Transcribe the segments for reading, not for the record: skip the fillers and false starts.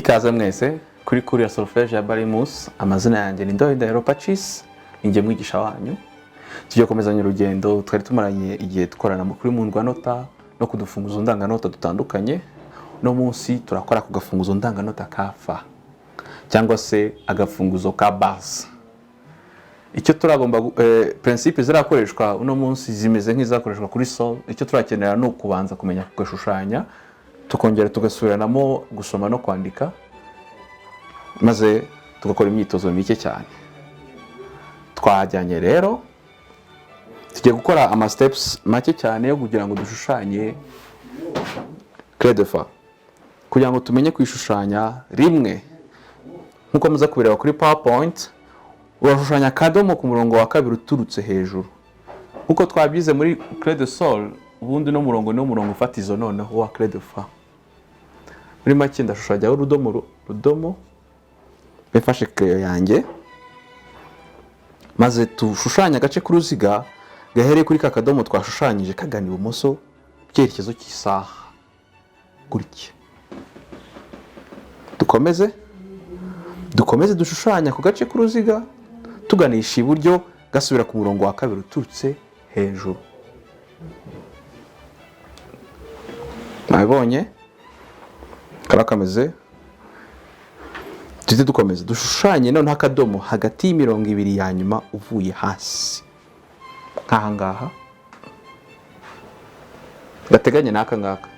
Ikaze mwese kuri Kuriya Solfège ya Barimus. Amazina yanjye ni Ndahiro Pacis, ninjye mwigisha wanyu. Tujye komezanya urugendo twari tumaranye igihe dukorana kuri Mundwanota no kudufunguzo ndanganota dutandukanye. No munsi turakora ku gafunguzo ndanganota ka Fa cyangwa se agafunguzo ka base. Icyo turagomba principe zirakoreshwa uno munsi zimeze nk'izakoreshwa kuri Sol. Icyo turakenera no kubanza kumenya kugashushanya, tukongera tugasubiranamo gusoma no kwandika, maze tugakora imyitozo mike cyane. Twajyanye rero tugiye gukora ama steps make cyane yo kugira ngo dushushanye clé de fa, kugira ngo tumenye kwishushanya rimwe. Nkuko muza kubireba kuri PowerPoint, urashushanya akadomo ku murongo wa kabiri uturutse hejuru. Uko twabyize muri clé de sol, ubundi no murongo ufatizo noneho wa clé de fa. Muri make ndashushanya urudomo bifashe clé yanjye, maze tushushanya agace k'uruziga gahereye kuri kakadomo twashushanyije kagana ibumoso byerekezo cy'isaha gutya. Dukomeze dushushanya ku gace k'uruziga tuganisha iburyo gasubira ku murongo wa kabiri uturutse hejuru. Nabibonye karakameze. Tujye dukomeza dushushanye none akadomo hagati y'imirongo ibiri ya nyuma uvuye hasi nk'aha ngaha gateganye n'aka ngaka,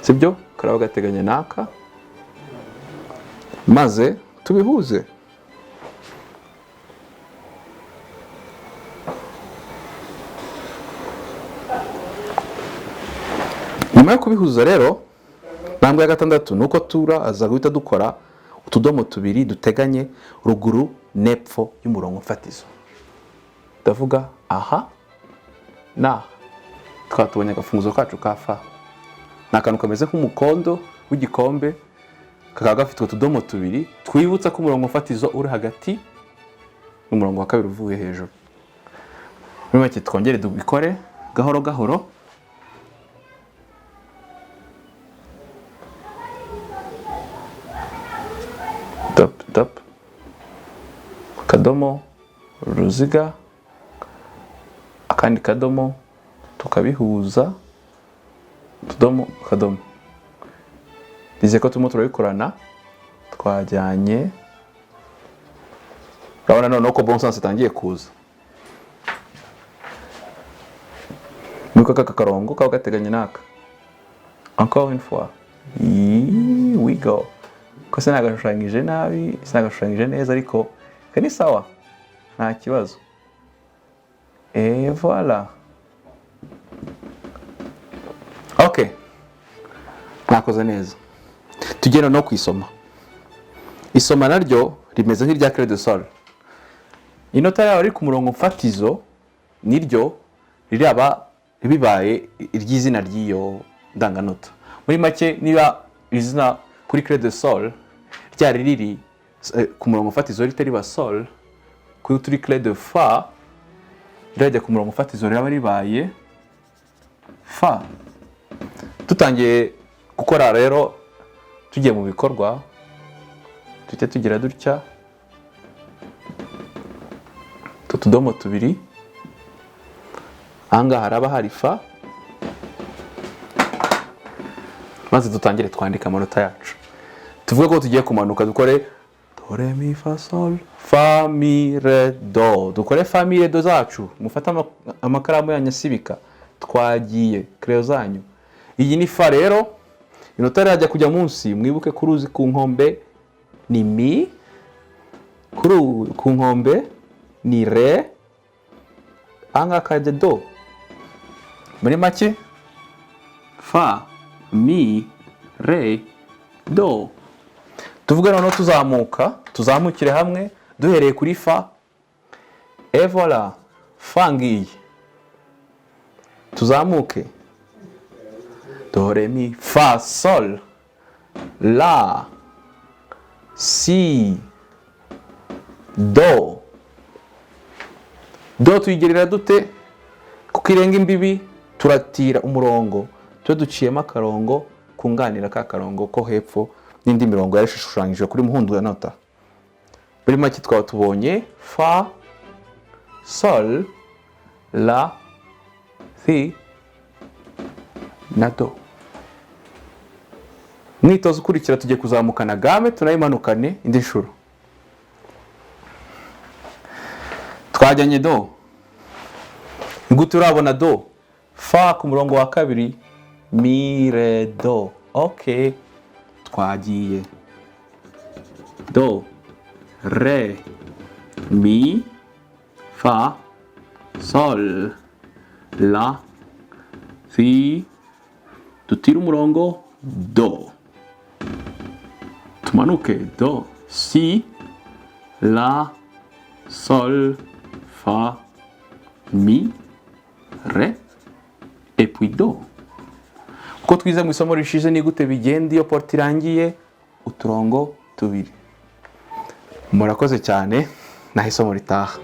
sibyo? Karaba gateganye n'aka, maze tubihuze. Nyuma yo kubihuza rero, ntambwe ya gatandatu nuko turaza guhita dukora utudomo tubiri duteganye ruguru n'epfo y'umurongo mfatizo. Ndavuga aha na twatubonye agafunguzo kacu ka Fa. Nakantu kameze nk'umukondo w'igikombe, kakaba gafite utudomo tubiri twibutsa ko umurongo mfatizo uri hagati n'umurongo wa kabiri uvuye hejuru. Muri make twongere dubikore gahoro gahoro. Top kadomo uruziga, akandi kadomo tukabihuza, tudomo kadomo. Dize ko turimo turabikorana, twajyanye. Urabona none ko bon sens itangiye kuza. Nuko aka karongo kaba gateganye naka. Encore une fois. Here we go. Ko sinagashushanyije nabi, sinagashushanyije neza, ariko kani sawa, nta kibazo. Et voilà. Okay. Nakoze neza. Tugenda no kwisoma. Isoma naryo rimeze nk'irya clé de sol. Inota yawe ari ku murongo mfatizo niryo riraba bibaye iry'izina ry'iyo ndanganota. Muri make niba izina kuri clé de sol ryari riri ku murongo mfatizo ritari ba sol, kuri turi clé de fa rirajya ku murongo mfatizo riraba ribaye fa. Tutangiye gukora rero, tugiye mu bikorwa, tujye tugira dutya tutudomo tubiri. Ahangaha haraba hari Fa, maze dutangire twandika amanota yacu. Tuvuge ko tugiye kumanuka, dukore do re mi fa sol fa mi re do. Dukore fa mi re do zacu, mufata amakaramu yanyu asibika. Twagiye crayon zanyu. Iyi ni Fa rero. Inota rajya kujya munsi, mwibuke kuruzi ku nkombe ni mi, ku nkombe ni re, anga kajya do. Muri make Fa mi re do. Tuvuge noneho tuzamukire hamwe duhereye kuri Fa. Et voilà, Fa ngiyi. Tuzamuke do re mi fa sol la si do. Do tuyigerera dute? Kuko irenga imbibi turatira umurongo, tuduciyemo akarongo kunganira ka karongo ko hepfo n'indi mirongo yari ishushanyije kuri muhundu ya nota. Muri make twaba tubonye fa, sol, la, si na do. Mwitozo ukurikira tugiye kuzamukana game tunayimanukane indi nshuro. Twajyanye do, gute urabona do? Fa ku murongo wa kabiri, mi, re, do. Okay, twagiye do, re, mi, fa, sol, la, si, tutira umurongo, do. Tumanuke do, si, la, sol, fa, mi, re, et puis do. Uko twize mu isomo rishize ni gute bigenda iyo porte irangiye uturongo tubiri. Murakoze cyane, naho isomo ritaha.